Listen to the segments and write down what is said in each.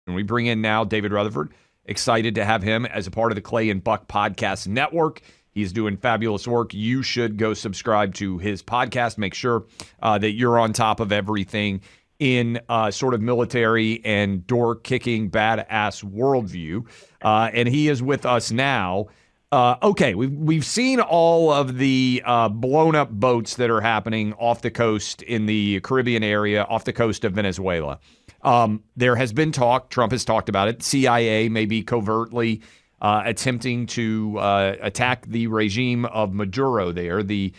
And we bring in now David Rutherford. Excited to have him as a part of the Clay and Buck Podcast Network. He's doing fabulous work. You should go subscribe to his podcast. Make sure that you're on top of everything in sort of military and door-kicking badass worldview. And he is with us now. Okay, we've seen all of the blown-up boats that are happening off the coast in the Caribbean area, off the coast of Venezuela. There has been talk, Trump has talked about it, CIA may be covertly attempting to attack the regime of Maduro there, the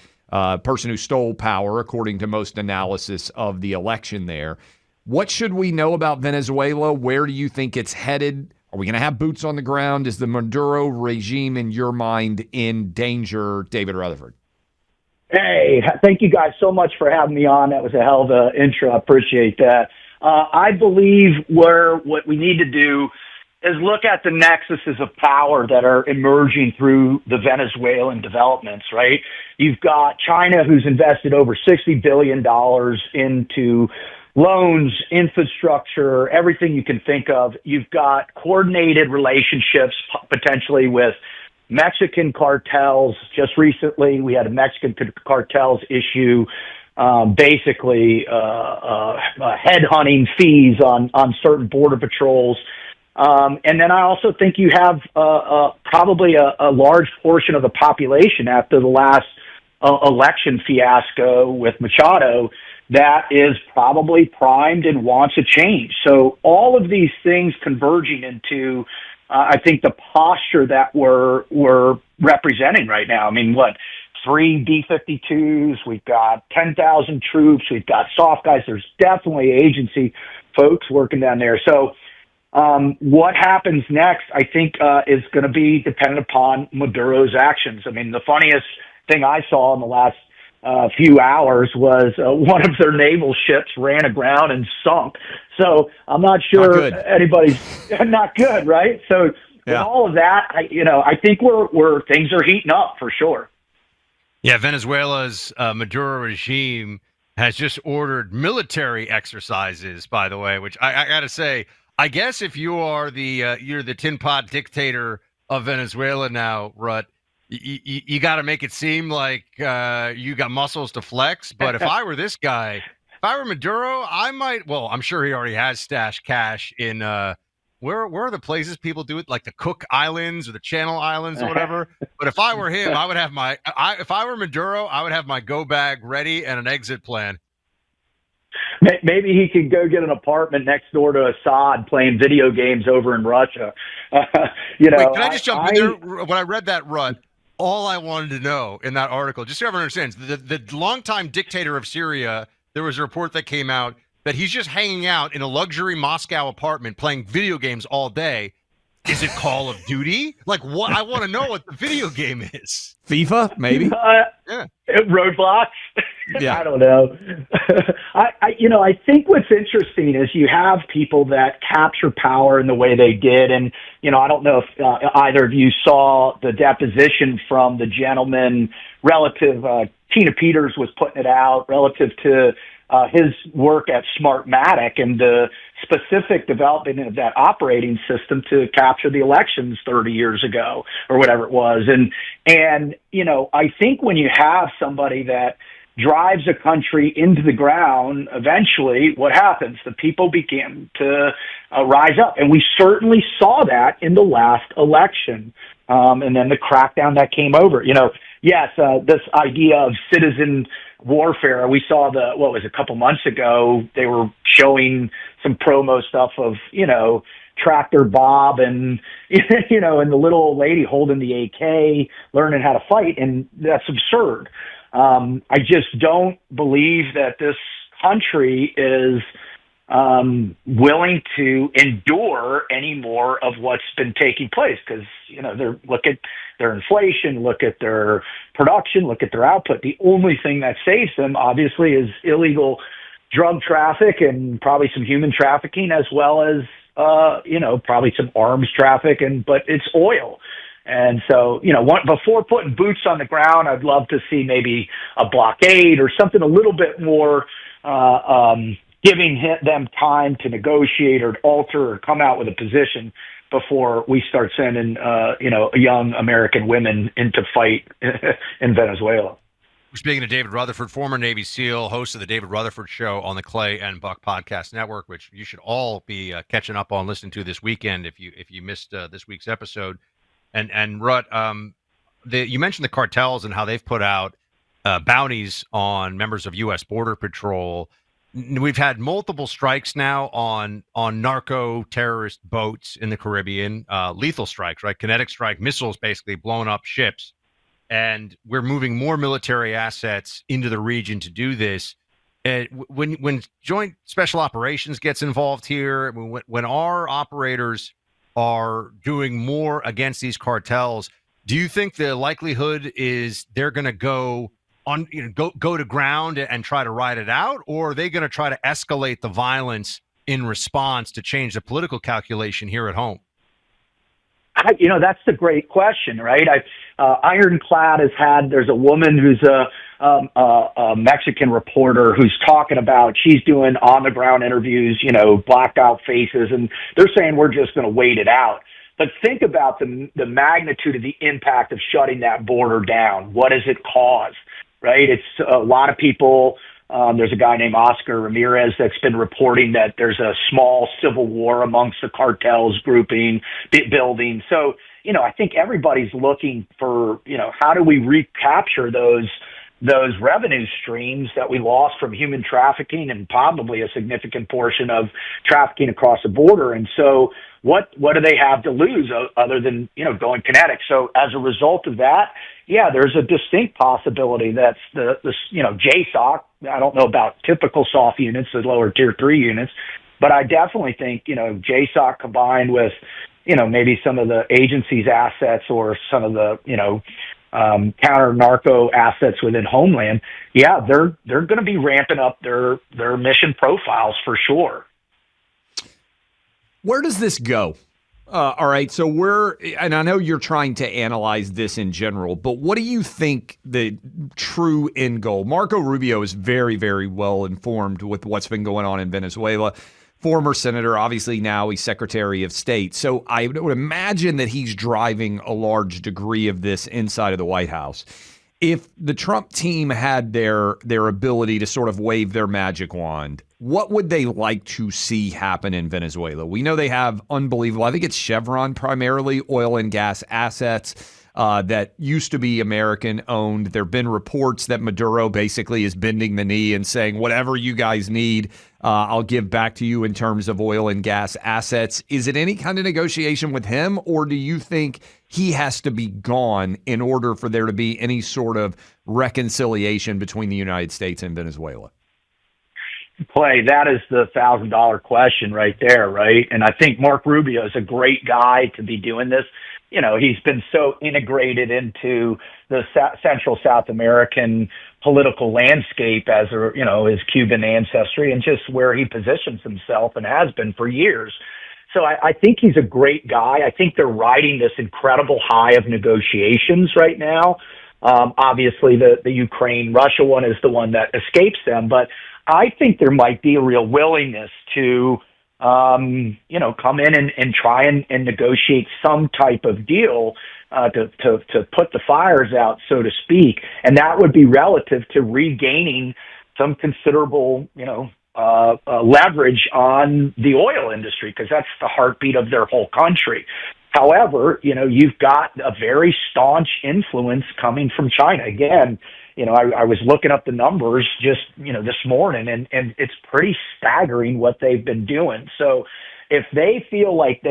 person who stole power, according to most analysis of the election there. What should we know about Venezuela? Where do you think it's headed? Are we going to have boots on the ground? Is the Maduro regime, in your mind, in danger, David Rutherford? Hey, thank you guys so much for having me on. That was a hell of an intro. I appreciate that. I believe what we need to do is look at the nexuses of power that are emerging through the Venezuelan developments, right? You've got China, who's invested over $60 billion into loans, infrastructure, everything you can think of. You've got coordinated relationships potentially with Mexican cartels. Just recently, we had a Mexican cartels issue basically headhunting fees on certain border patrols. And then I also think you have probably a large portion of the population after the last election fiasco with Machado that is probably primed and wants a change. So all of these things converging into, I think, the posture that we're representing right now. I mean, what? 3 B-52s, we've got 10,000 troops, we've got soft guys. There's definitely agency folks working down there. So what happens next, I think, is going to be dependent upon Maduro's actions. I mean, the funniest thing I saw in the last few hours was one of their naval ships ran aground and sunk. So I'm not sure anybody's not good, right? So with all of that, I think we're things are heating up for sure. Yeah, Venezuela's Maduro regime has just ordered military exercises, by the way, which I got to say, I guess if you are you're the tin pot dictator of Venezuela now, Rut, you got to make it seem like you got muscles to flex. But if I were this guy, if I were Maduro, I might. Well, I'm sure he already has stashed cash in where are the places people do it, like the Cook Islands or the Channel Islands or whatever. But if I were him, I would have if I were Maduro, I would have my go bag ready and an exit plan. Maybe he could go get an apartment next door to Assad playing video games over in Russia. Wait, can I just jump in there? When I read that, Rut, all I wanted to know in that article, just so everyone understands, the longtime dictator of Syria, there was a report that came out that he's just hanging out in a luxury Moscow apartment playing video games all day. Is it Call of Duty? Like, what? I want to know what the video game is. FIFA, maybe? Yeah. Roadblocks? Yeah. I don't know. I think what's interesting is you have people that capture power in the way they did. And, I don't know if either of you saw the deposition from the gentleman relative, Tina Peters was putting it out relative to his work at Smartmatic and the specific development of that operating system to capture the elections 30 years ago or whatever it was. And I think when you have somebody that drives a country into the ground, eventually what happens? The people begin to rise up. And we certainly saw that in the last election. And then the crackdown that came over, yes, this idea of citizen warfare. We saw a couple months ago, they were showing some promo stuff of, Tractor Bob and, and the little old lady holding the AK, learning how to fight. And that's absurd. I just don't believe that this country is willing to endure any more of what's been taking place because, look at their inflation, look at their production, look at their output. The only thing that saves them, obviously, is illegal drug traffic and probably some human trafficking as well as, probably some arms traffic, but it's oil. And so, before putting boots on the ground, I'd love to see maybe a blockade or something a little bit more, giving them time to negotiate or alter or come out with a position before we start sending, young American women into fight in Venezuela. We're speaking to David Rutherford, former Navy SEAL, host of the David Rutherford Show on the Clay and Buck Podcast Network, which you should all be catching up on, listening to this weekend if you missed this week's episode. And Rut, you mentioned the cartels and how they've put out bounties on members of U.S. Border Patrol. We've had multiple strikes now on narco terrorist boats in the Caribbean, lethal strikes, right? Kinetic strike missiles, basically blowing up ships. And we're moving more military assets into the region to do this. When Joint Special Operations gets involved here, when our operators are doing more against these cartels, do you think the likelihood is they're going to go to ground and try to ride it out, or are they going to try to escalate the violence in response to change the political calculation here at home? That's the great question, right? Ironclad there's a woman who's a Mexican reporter who's talking about, she's doing on the ground interviews, blacked out faces, and they're saying we're just going to wait it out. But think about the magnitude of the impact of shutting that border down. What does it cause, right? It's a lot of people. There's a guy named Oscar Ramirez that's been reporting that there's a small civil war amongst the cartels building. So, I think everybody's looking for, how do we recapture those revenue streams that we lost from human trafficking and probably a significant portion of trafficking across the border. And so what do they have to lose other than, going kinetic? So as a result of that, yeah, there's a distinct possibility that's the JSOC. I don't know about typical soft units, the lower tier 3 units, but I definitely think, JSOC combined with, maybe some of the agency's assets or some of the, counter narco assets within Homeland. Yeah, they're going to be ramping up their mission profiles for sure. Where does this go? All right, so and I know you're trying to analyze this in general, but what do you think the true end goal? Marco Rubio is very, very well informed with what's been going on in Venezuela. Former senator, obviously now he's Secretary of State. So I would imagine that he's driving a large degree of this inside of the White House. If the Trump team had their ability to sort of wave their magic wand, what would they like to see happen in Venezuela? We know they have unbelievable, I think it's Chevron primarily, oil and gas assets that used to be American owned. There have been reports that Maduro basically is bending the knee and saying, whatever you guys need, I'll give back to you in terms of oil and gas assets. Is it any kind of negotiation with him, or do you think he has to be gone in order for there to be any sort of reconciliation between the United States and Venezuela? Clay, that is the $1,000 question right there, right? And I think Mark Rubio is a great guy to be doing this. He's been so integrated into the Central South American political landscape as his Cuban ancestry and just where he positions himself and has been for years. So I think he's a great guy. I think they're riding this incredible high of negotiations right now. Obviously, the Ukraine-Russia one is the one that escapes them, but I think there might be a real willingness to come in and try and negotiate some type of deal to put the fires out, so to speak. And that would be relative to regaining some considerable, leverage on the oil industry, because that's the heartbeat of their whole country. However, you've got a very staunch influence coming from China. Again, I was looking up the numbers just, this morning, and it's pretty staggering what they've been doing. So if they feel like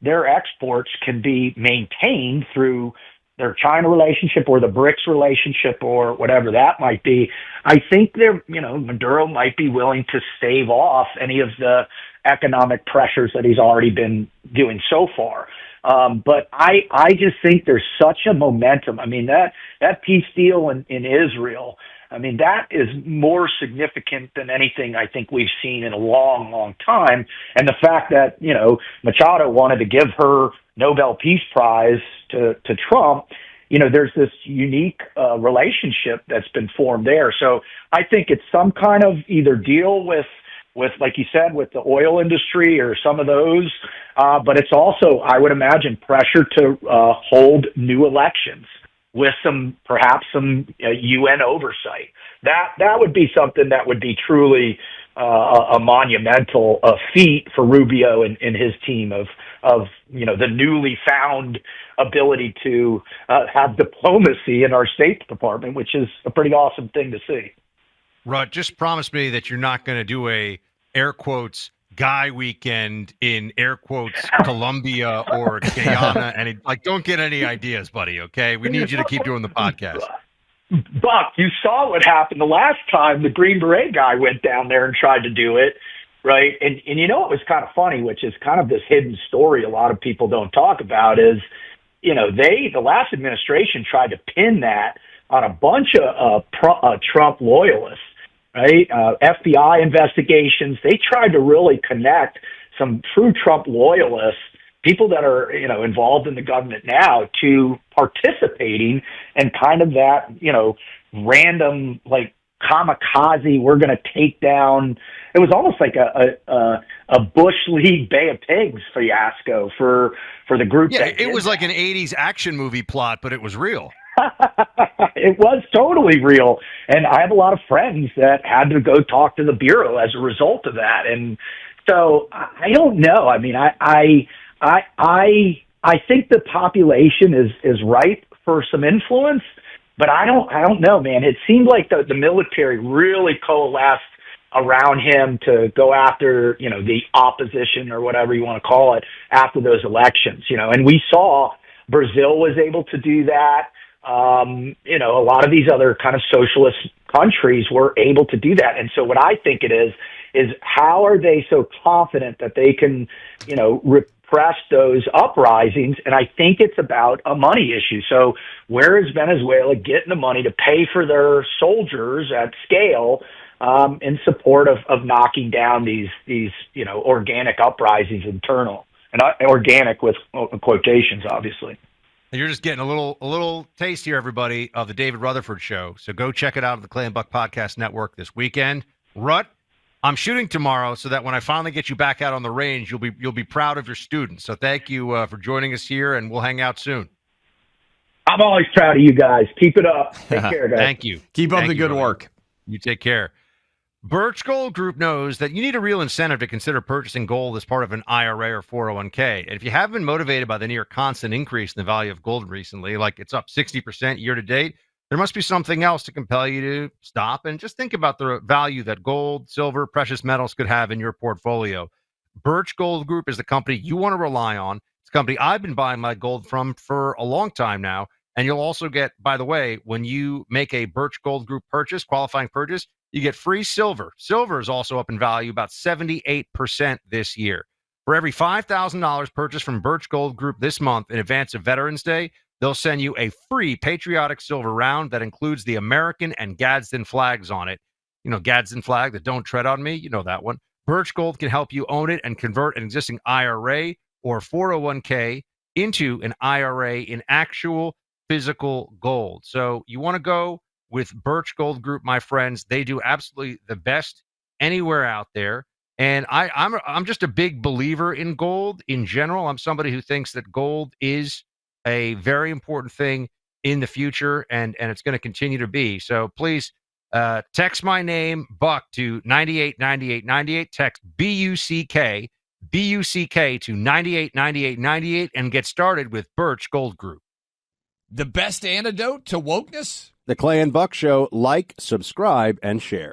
their exports can be maintained through their China relationship or the BRICS relationship or whatever that might be, I think Maduro might be willing to stave off any of the economic pressures that he's already been doing so far. But I just think there's such a momentum. I mean, that peace deal in Israel, I mean, that is more significant than anything I think we've seen in a long, long time. And the fact that, Machado wanted to give her Nobel Peace Prize to Trump, there's this unique relationship that's been formed there. So I think it's some kind of either deal with with, like you said, with the oil industry or some of those. But it's also, I would imagine, pressure to hold new elections with perhaps some UN oversight. That would be something that would be truly a monumental feat for Rubio and his team of the newly found ability to have diplomacy in our State Department, which is a pretty awesome thing to see. Rut, just promise me that you're not going to do a air quotes guy weekend in air quotes Colombia or Guyana, and don't get any ideas, buddy. Okay, we need you to keep doing the podcast. Buck, you saw what happened the last time the Green Beret guy went down there and tried to do it, right? And it was kind of funny, which is kind of this hidden story a lot of people don't talk about, is, the last administration tried to pin that on a bunch of Trump loyalists, right? FBI investigations. They tried to really connect some true Trump loyalists, people that are, involved in the government now, to participating in kind of that, random, kamikaze, we're going to take down. It was almost like a Bush League Bay of Pigs fiasco for the group. Yeah, it was like an 80s action movie plot, but it was real. It was totally real. And I have a lot of friends that had to go talk to the Bureau as a result of that. And so I don't know. I mean, I think the population is ripe for some influence, but I don't know, man. It seemed like the military really coalesced around him to go after, the opposition or whatever you want to call it after those elections, and we saw Brazil was able to do that. A lot of these other kind of socialist countries were able to do that. And so what I think it is how are they so confident that they can, repress those uprisings? And I think it's about a money issue. So where is Venezuela getting the money to pay for their soldiers at scale in support of knocking down these organic uprisings internal, and organic with quotations, obviously. You're just getting a little taste here, everybody, of the David Rutherford Show. So go check it out on the Clay and Buck Podcast Network this weekend. Rut, I'm shooting tomorrow, so that when I finally get you back out on the range, you'll be proud of your students. So thank you for joining us here, and we'll hang out soon. I'm always proud of you guys. Keep it up. Take care, guys. Thank you. Keep up the good brother. work. You take care. Birch Gold Group knows that you need a real incentive to consider purchasing gold as part of an IRA or 401k. And if you have been motivated by the near constant increase in the value of gold recently, like it's up 60% year to date, there must be something else to compel you to stop and just think about the value that gold, silver, precious metals could have in your portfolio. Birch Gold Group is the company you want to rely on. It's a company I've been buying my gold from for a long time now. And you'll also get, by the way, when you make a Birch Gold Group purchase, qualifying purchase, you get free silver. Silver is also up in value about 78% this year. For every $5,000 purchased from Birch Gold Group this month in advance of Veterans Day, they'll send you a free patriotic silver round that includes the American and Gadsden flags on it. You know, Gadsden flag, the Don't Tread on Me, you know that one. Birch Gold can help you own it and convert an existing IRA or 401k into an IRA in actual physical gold. So you want to go with Birch Gold Group, my friends. They do absolutely the best anywhere out there. And I'm just a big believer in gold in general. I'm somebody who thinks that gold is a very important thing in the future, and it's going to continue to be. So please text my name, Buck, to 989898. Text BUCK to 989898 and get started with Birch Gold Group. The best antidote to wokeness? The Clay and Buck Show. Like, subscribe, and share.